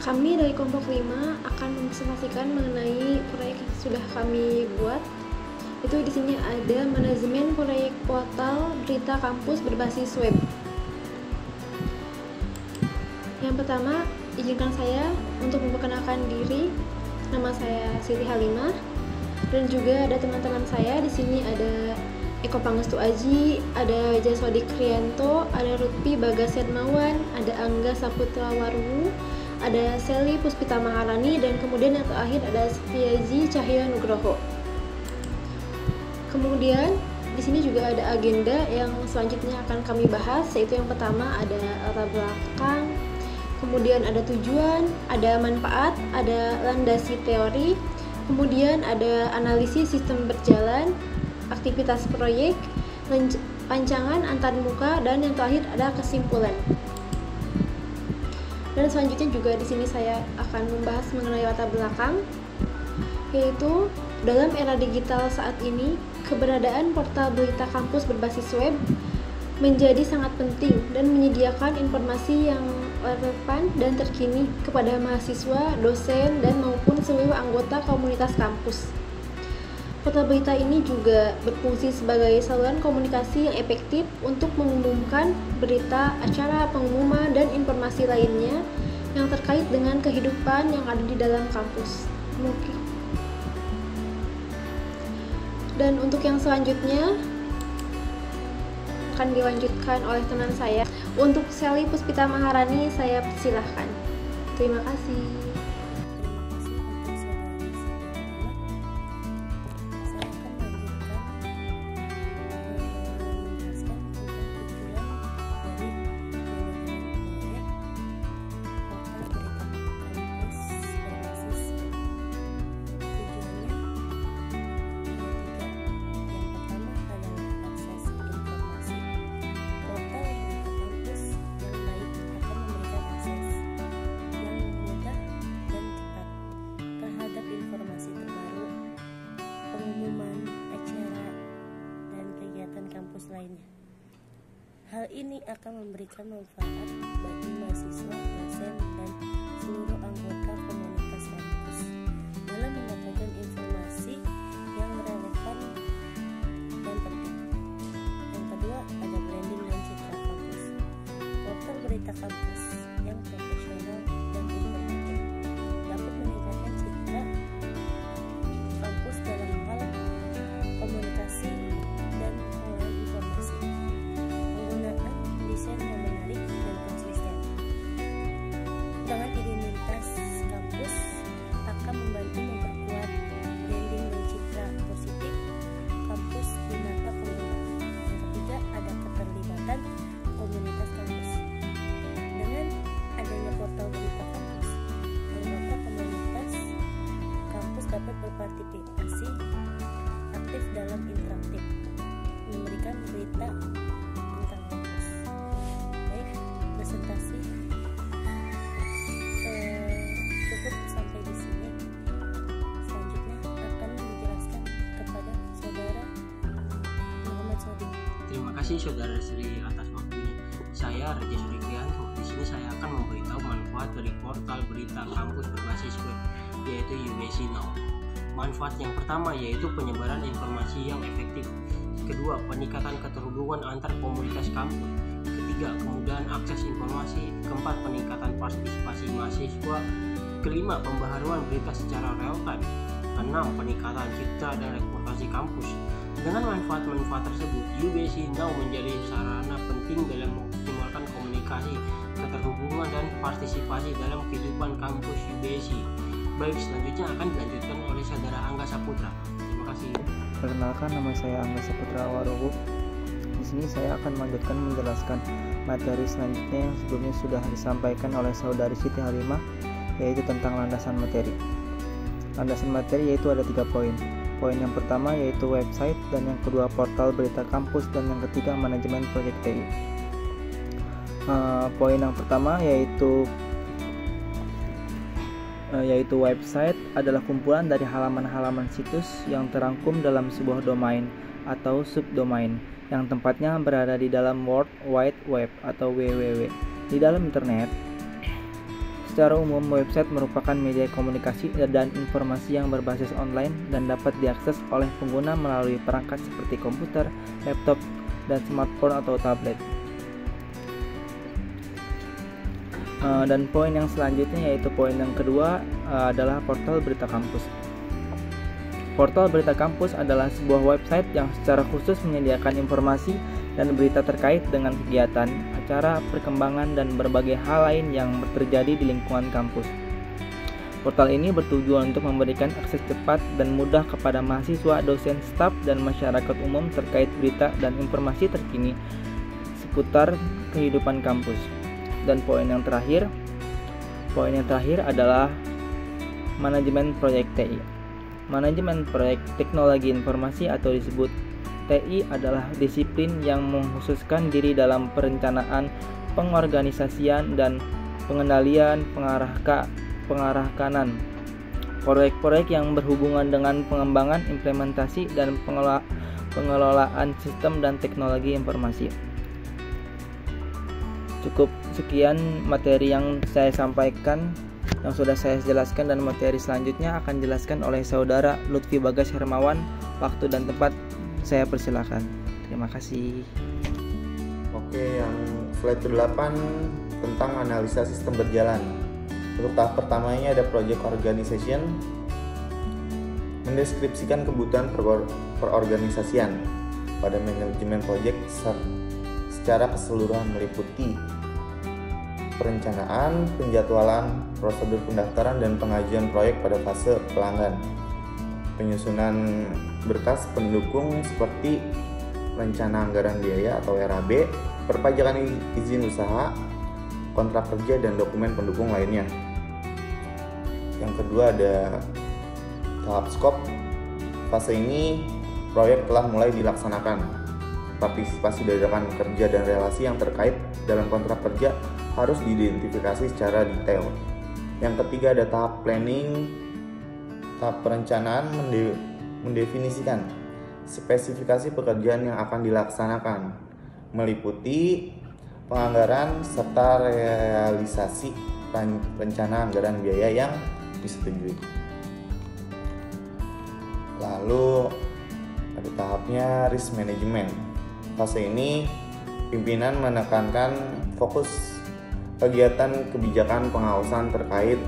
Kami dari kelompok 5 akan mempresentasikan mengenai proyek yang sudah kami buat. Itu di sini ada manajemen proyek portal berita kampus berbasis web. Yang pertama, izinkan saya untuk memperkenalkan diri. Nama saya Siti Halimah dan juga ada teman-teman saya. Di sini ada Eko Pangestu Aji, ada Jaswadi Krianto, ada Lutfi Bagas Hermawan, ada Angga Saputra Waru, ada Seli Puspita Maharani, dan kemudian yang terakhir ada Setiaji Cahyo Nugroho. Kemudian di sini juga ada agenda yang selanjutnya akan kami bahas, yaitu yang pertama ada latar belakang, kemudian ada tujuan, ada manfaat, ada landasi teori, kemudian ada analisis sistem berjalan, aktivitas proyek, rancangan antarmuka, dan yang terakhir ada kesimpulan. Dan selanjutnya juga di sini saya akan membahas mengenai latar belakang, yaitu dalam era digital saat ini, keberadaan portal berita kampus berbasis web menjadi sangat penting dan menyediakan informasi yang relevan dan terkini kepada mahasiswa, dosen, dan maupun seluruh anggota komunitas kampus. Portal berita ini juga berfungsi sebagai saluran komunikasi yang efektif untuk mengumumkan berita, acara, pengumuman, dan informasi lainnya yang terkait dengan kehidupan yang ada di dalam kampus. Mungkin. Dan untuk yang selanjutnya akan dilanjutkan oleh teman saya. Untuk Seli Puspita Maharani, saya persilahkan. Terima kasih. Lainnya. Hal ini akan memberikan manfaat bagi mahasiswa, dosen, dan seluruh anggota komunitas kampus dalam mendapatkan informasi yang relevan dan penting. Yang kedua, ada branding dan citra kampus. Portal berita kampus yang profesional dan informatif dapat meningkatkan citra kampus dalam hal komunikasi dan pengolahan informasi, penggunaan desain yang menarik dan konsisten. Dengan identitas kampus akan membantu memperkuat branding dan citra positif kampus di mata pengguna. Yang ketiga, ada keterlibatan komunitas kampus. Dengan adanya portal berita kampus, anggota komunitas kampus dapat berpartisipasi aktif dalam interaktif, memberikan berita tentang kampus. Baik, presentasi cukup sampai di sini. Selanjutnya akan dijelaskan kepada saudara Muhammad Sodi. Terima kasih saudara Sri atas waktunya. Saya Raja Sri Krianto. Di sini saya akan memberitahu manfaat dari portal berita kampus berbasis web, yaitu UBC Now. Manfaat yang pertama yaitu penyebaran informasi yang efektif. Kedua, peningkatan keterhubungan antar komunitas kampus. Ketiga, kemudahan akses informasi. Keempat, peningkatan partisipasi mahasiswa. Kelima, pembaharuan berita secara real time. Keenam, peningkatan citra dan reputasi kampus. Dengan manfaat-manfaat tersebut, UBC Now menjadi sarana penting dalam mengoptimalkan komunikasi, keterhubungan, dan partisipasi dalam kehidupan kampus UBC. Baik, selanjutnya akan dilanjutkan oleh saudara Angga Saputra. Terima kasih. Perkenalkan, nama saya Angga Saputra Waruhu. Di sini saya akan melanjutkan menjelaskan materi selanjutnya yang sebelumnya sudah disampaikan oleh saudari Siti Halimah, yaitu tentang landasan materi. Landasan materi yaitu ada 3 poin. Poin yang pertama yaitu website, dan yang kedua portal berita kampus, dan yang ketiga manajemen proyek TI. Poin yang pertama yaitu website adalah kumpulan dari halaman-halaman situs yang terangkum dalam sebuah domain atau subdomain yang tempatnya berada di dalam World Wide Web atau WWW. Di dalam internet, Secara umum, website merupakan media komunikasi dan informasi yang berbasis online dan dapat diakses oleh pengguna melalui perangkat seperti komputer, laptop, dan smartphone atau tablet. Dan poin yang selanjutnya, yaitu poin yang kedua, adalah portal berita kampus. Portal berita kampus adalah sebuah website yang secara khusus menyediakan informasi dan berita terkait dengan kegiatan, acara, perkembangan, dan berbagai hal lain yang terjadi di lingkungan kampus. Portal ini bertujuan untuk memberikan akses cepat dan mudah kepada mahasiswa, dosen, staf, dan masyarakat umum terkait berita dan informasi terkini seputar kehidupan kampus. Dan poin yang terakhir adalah manajemen proyek TI. Manajemen proyek teknologi informasi atau disebut TI adalah disiplin yang mengkhususkan diri dalam perencanaan, pengorganisasian, dan pengendalian pengarahkanan proyek-proyek yang berhubungan dengan pengembangan, implementasi, dan pengelolaan sistem dan teknologi informasi. Cukup sekian materi yang saya sampaikan, yang sudah saya jelaskan, dan materi selanjutnya akan dijelaskan oleh saudara Lutfi Bagas Hermawan. Waktu dan tempat saya persilakan. Terima kasih. Oke, yang slide ke-8 tentang analisa sistem berjalan. Untuk tahap pertamanya ada project organization, mendeskripsikan kebutuhan perorganisasian pada manajemen project secara keseluruhan, meliputi perencanaan, penjadwalan, prosedur pendaftaran dan pengajuan proyek pada fase pelanggan, penyusunan berkas pendukung seperti rencana anggaran biaya atau RAB, perpajakan izin usaha, kontrak kerja, dan dokumen pendukung lainnya. Yang kedua ada tahap skop. Fase ini proyek telah mulai dilaksanakan. Partisipasi dari rekan kerja dan relasi yang terkait dalam kontrak kerja harus diidentifikasi secara detail. Yang ketiga ada tahap planning. Tahap perencanaan mendefinisikan spesifikasi pekerjaan yang akan dilaksanakan, meliputi penganggaran serta realisasi rencana anggaran biaya yang disetujui. Lalu ada tahapnya risk management. Fase ini pimpinan menekankan fokus kegiatan kebijakan pengawasan terkait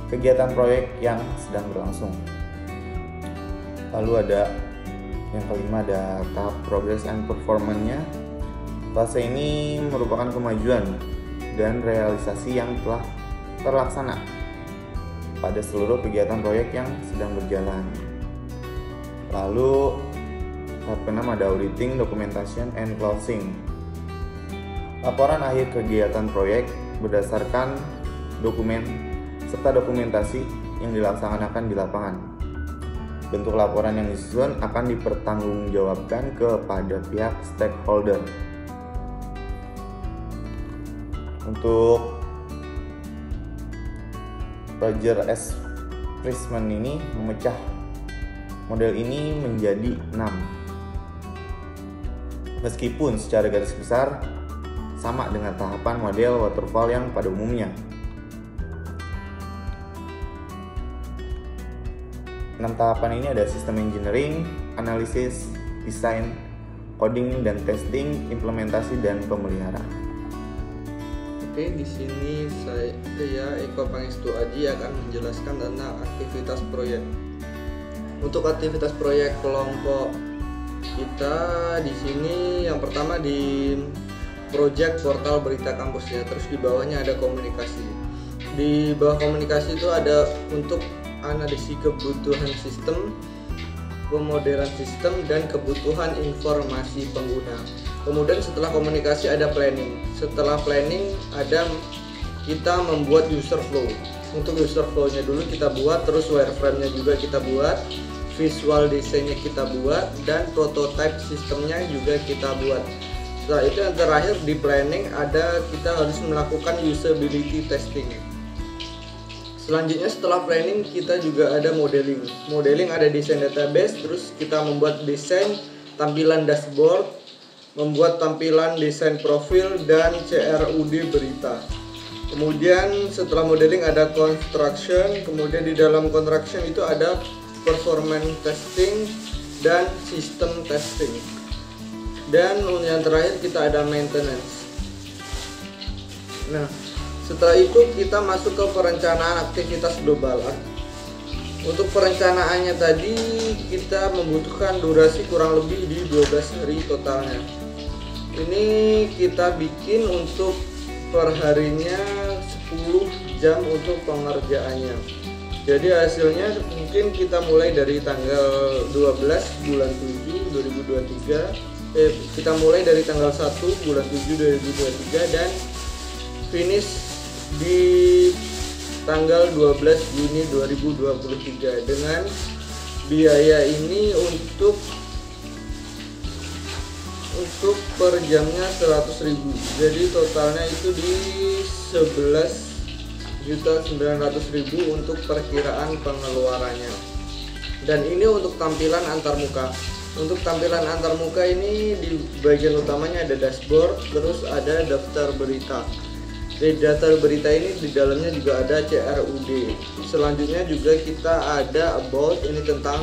kegiatan proyek yang sedang berlangsung. Lalu ada yang kelima, ada tahap progress and performance-nya. Fase ini merupakan kemajuan dan realisasi yang telah terlaksana pada seluruh kegiatan proyek yang sedang berjalan. Lalu tahap ke-6 ada auditing, documentation, and closing. Laporan akhir kegiatan proyek berdasarkan dokumen serta dokumentasi yang dilaksanakan di lapangan. Bentuk laporan yang disusun akan dipertanggungjawabkan kepada pihak stakeholder. Untuk Roger S. Frischman ini memecah model ini menjadi 6. Meskipun secara garis besar sama dengan tahapan model waterfall yang pada umumnya. 6 tahapan ini ada sistem engineering, analisis, desain, coding dan testing, implementasi dan pemeliharaan. Oke, di sini saya Eko Pangestu Aji akan menjelaskan tentang aktivitas proyek. Untuk aktivitas proyek kelompok kita di sini yang pertama di project portal berita kampus ya, terus di bawahnya ada komunikasi. Di bawah komunikasi itu ada untuk analisis kebutuhan sistem, pemodelan sistem, dan kebutuhan informasi pengguna. Kemudian setelah komunikasi ada planning. Setelah planning ada kita membuat user flow. Untuk user flow-nya dulu kita buat, terus wireframe-nya juga kita buat, visual desainnya kita buat, dan prototype sistemnya juga kita buat. Setelah itu yang terakhir di planning ada kita harus melakukan usability testing. Selanjutnya setelah planning kita juga ada modeling. Modeling ada desain database, terus kita membuat desain tampilan dashboard, membuat tampilan desain profil dan CRUD berita. Kemudian setelah modeling ada construction, kemudian di dalam construction itu ada performance testing dan system testing. Dan yang terakhir kita ada maintenance. Nah, setelah itu kita masuk ke perencanaan aktivitas global. Untuk perencanaannya tadi kita membutuhkan durasi kurang lebih di 12 hari totalnya. Ini kita bikin untuk per harinya 10 jam untuk pengerjaannya. Jadi hasilnya mungkin kita mulai dari tanggal 12 bulan 7 2023. Kita mulai dari tanggal 1 bulan 7 2023 dan finish di tanggal 12 Juni 2023 dengan biaya ini untuk per jamnya 100.000. Jadi totalnya itu di 11.900.000 untuk perkiraan pengeluarannya. Dan ini untuk tampilan antarmuka. Untuk tampilan antarmuka ini di bagian utamanya ada dashboard, terus ada daftar berita. Di daftar berita ini di dalamnya juga ada CRUD. Selanjutnya juga kita ada about, ini tentang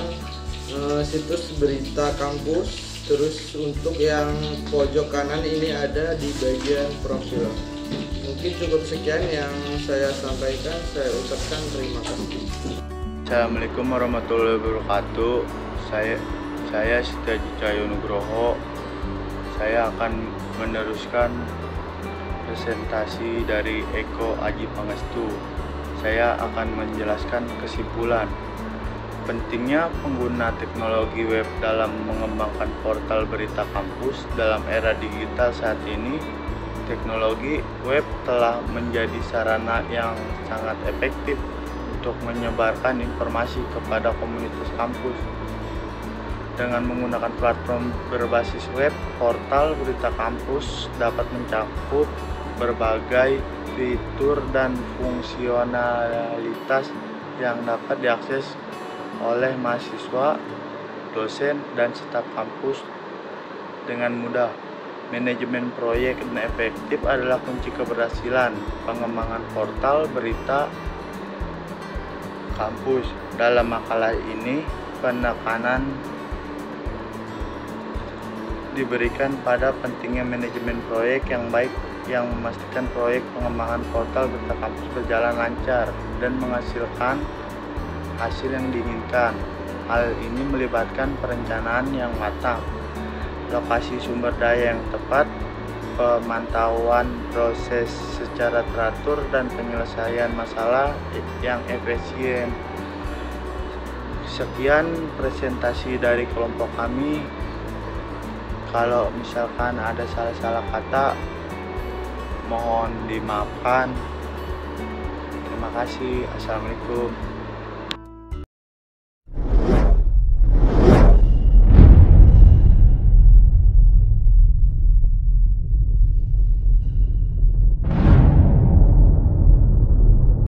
situs berita kampus. Terus untuk yang pojok kanan ini ada di bagian profil. Mungkin cukup sekian yang saya sampaikan. Saya ucapkan terima kasih. Assalamualaikum warahmatullahi wabarakatuh. Saya Setiaji Cahyo Nugroho. Saya akan meneruskan presentasi dari Eko Aji Pangestu. Saya akan menjelaskan kesimpulan pentingnya pengguna teknologi web dalam mengembangkan portal berita kampus. Dalam era digital saat ini, teknologi web telah menjadi sarana yang sangat efektif untuk menyebarkan informasi kepada komunitas kampus. Dengan menggunakan platform berbasis web, portal berita kampus dapat mencakup berbagai fitur dan fungsionalitas yang dapat diakses oleh mahasiswa, dosen, dan staf kampus dengan mudah. Manajemen proyek dan efektif adalah kunci keberhasilan pengembangan portal berita kampus. Dalam makalah ini, penekanan diberikan pada pentingnya manajemen proyek yang baik yang memastikan proyek pengembangan portal berita kampus berjalan lancar dan menghasilkan hasil yang diinginkan. Hal ini melibatkan perencanaan yang matang, lokasi sumber daya yang tepat, pemantauan proses secara teratur, dan penyelesaian masalah yang efisien. Sekian presentasi dari kelompok kami. Kalau misalkan ada salah-salah kata, mohon dimaafkan. Terima kasih. Assalamualaikum.